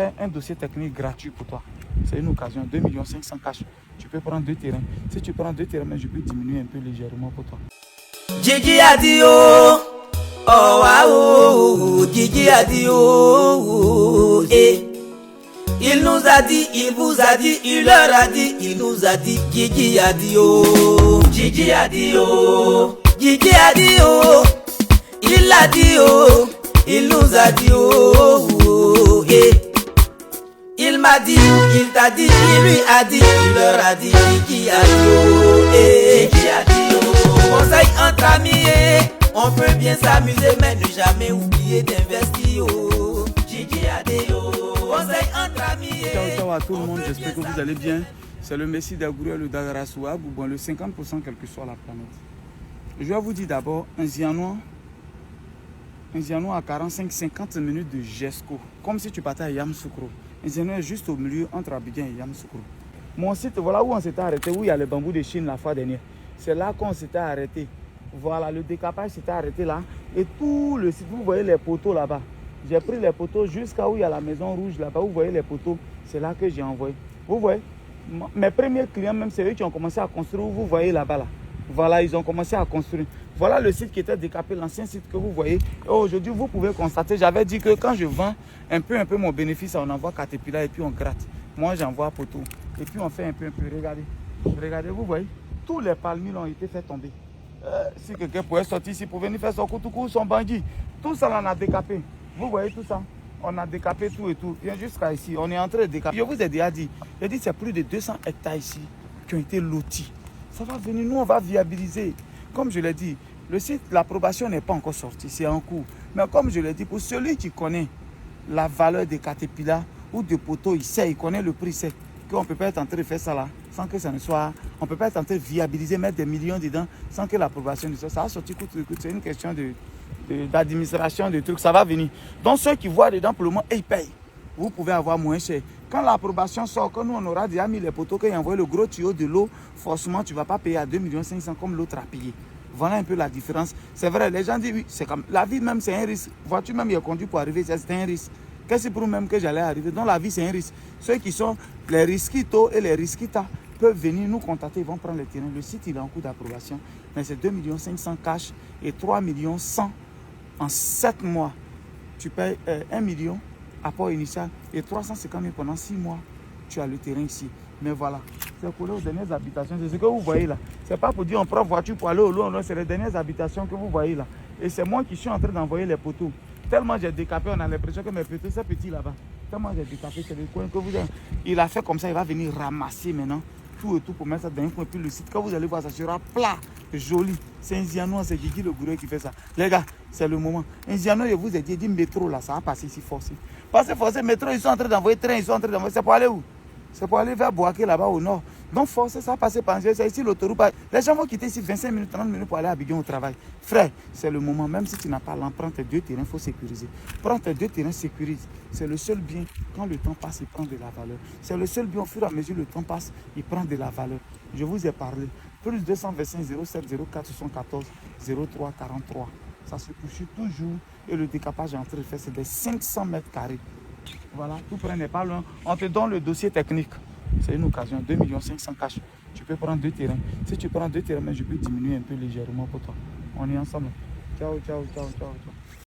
fait un dossier technique gratuit pour toi. C'est une occasion, 2 500 000 cash. Tu peux prendre 2 terrains. Si tu prends 2 terrains, je peux diminuer un peu légèrement pour toi. Gigi a dit oh, oh waouh, Gigi a dit oh, eh. Il nous a dit, il vous a dit, il leur a dit, il nous a dit, Gigi a dit oh, Gigi a dit oh, Gigi a dit oh, il a dit oh, il nous a dit oh, oh eh. Il m'a dit, il t'a dit, il lui a dit, il leur a dit, Gigi a dit oh, eh. Gigi a dit oh. Conseil entre amis, eh. On peut bien s'amuser, mais ne jamais oublier d'investir oh. Gigi a dit oh. Conseil entre amis, eh. Ciao, ciao à tout le monde, j'espère que vous allez bien. C'est le Messie d'Agourou, le Dagarasouab, ou bon, le 50% quelle que soit la planète. Je vais vous dire d'abord, un Zianois à 45-50 minutes de Jesco, comme si tu partais à Yamoussoukro. Un Zianois est juste au milieu entre Abidjan et Yamoussoukro. Mon site, voilà où on s'était arrêté, où il y a le bambou de Chine la fois dernière. C'est là qu'on s'était arrêté. Voilà, le décapage s'était arrêté là. Et tout le site, vous voyez les poteaux là-bas. J'ai pris les poteaux jusqu'à où il y a la maison rouge là-bas. Vous voyez les poteaux, c'est là que j'ai envoyé. Vous voyez, mes premiers clients, même c'est eux qui ont commencé à construire. Vous voyez là-bas là. Voilà, ils ont commencé à construire. Voilà le site qui était décapé, l'ancien site que vous voyez. Et aujourd'hui, vous pouvez constater, j'avais dit que quand je vends un peu mon bénéfice, on envoie Caterpillar et puis on gratte. Moi, j'envoie poteau. Et puis on fait un peu. Regardez. Regardez, vous voyez, tous les palmiers ont été fait tomber. Si quelqu'un pouvait sortir ici pour venir faire son koutoukou, son bandit, tout ça, on a décapé. Vous voyez tout ça? On a décapé tout et tout. Viens jusqu'à ici. On est en train de décaper. Je vous ai déjà dit, c'est plus de 200 hectares ici qui ont été lotis. Ça va venir, nous on va viabiliser. Comme je l'ai dit, le site, l'approbation n'est pas encore sortie, c'est en cours. Mais comme je l'ai dit, pour celui qui connaît la valeur des Caterpillar ou de poteaux, il sait, il connaît le prix, il sait qu'on ne peut pas être en train de faire ça là, sans que ça ne soit... On ne peut pas être en train de viabiliser, mettre des millions dedans, sans que l'approbation ne soit... Ça va sortir coûte. C'est une question d'administration, de trucs, ça va venir. Donc ceux qui voient dedans pour le moment, ils payent. Vous pouvez avoir moins cher. Quand l'approbation sort, quand nous on aura déjà mis les poteaux, quand envoyé le gros tuyau de l'eau, forcément tu ne vas pas payer à 2 500 000 comme l'autre a payé. Voilà un peu la différence. C'est vrai, les gens disent oui, c'est comme la vie même c'est un risque. Voiture même il est conduit pour arriver, c'est un risque. Qu'est-ce que pour même que j'allais arriver? Dans la vie c'est un risque. Ceux qui sont les risquitos et les risquitas peuvent venir nous contacter, ils vont prendre le terrain. Le site il est en cours d'approbation, mais c'est 2 500 000 cash et 3 100 000 en 7 mois. Tu payes 1 million apport initial et 350 000 pendant 6 mois. Tu as le terrain ici. Mais voilà, c'est collé aux dernières habitations. C'est ce que vous voyez là. C'est pas pour dire on prend voiture pour aller au loin. C'est les dernières habitations que vous voyez là. Et c'est moi qui suis en train d'envoyer les poteaux. Tellement j'ai décapé, on a l'impression que mes poteaux, c'est petit là-bas. Tellement j'ai décapé, c'est le coin que vous avez. Il a fait comme ça, il va venir ramasser maintenant tout et tout pour mettre ça dans un coin. Puis le site, quand vous allez voir, ça sera plat, joli. C'est un Zianois, c'est Gigi le gourou qui fait ça. Les gars, c'est le moment. Un Zianois, je vous ai dit métro là, ça va passer ici forcé. Parce forcé, métro, ils sont en train d'envoyer train, ils sont en train d'envoyer. C'est pour aller où? C'est pour aller vers Boaké là-bas au nord. Donc forcément, ça va passer par c'est ici l'autoroute. Les gens vont quitter ici 25 minutes, 30 minutes pour aller à Abidjan au travail. Frère, c'est le moment. Même si tu n'as pas l'empreinte, tes 2 terrains, il faut sécuriser. Prends tes 2 terrains, sécurise. C'est le seul bien. Quand le temps passe, il prend de la valeur. C'est le seul bien. Au fur et à mesure le temps passe, il prend de la valeur. Je vous ai parlé. Plus 225 07 04 74 03 43. Ça se poursuit toujours. Et le décapage est en train de faire, c'est des 500 mètres carrés. Voilà, tout près n'est pas loin. On te donne le dossier technique. C'est une occasion, 2 500 000 cash. Tu peux prendre 2 terrains. Si tu prends 2 terrains, je peux diminuer un peu légèrement pour toi. On est ensemble. Ciao, ciao, ciao, ciao, ciao.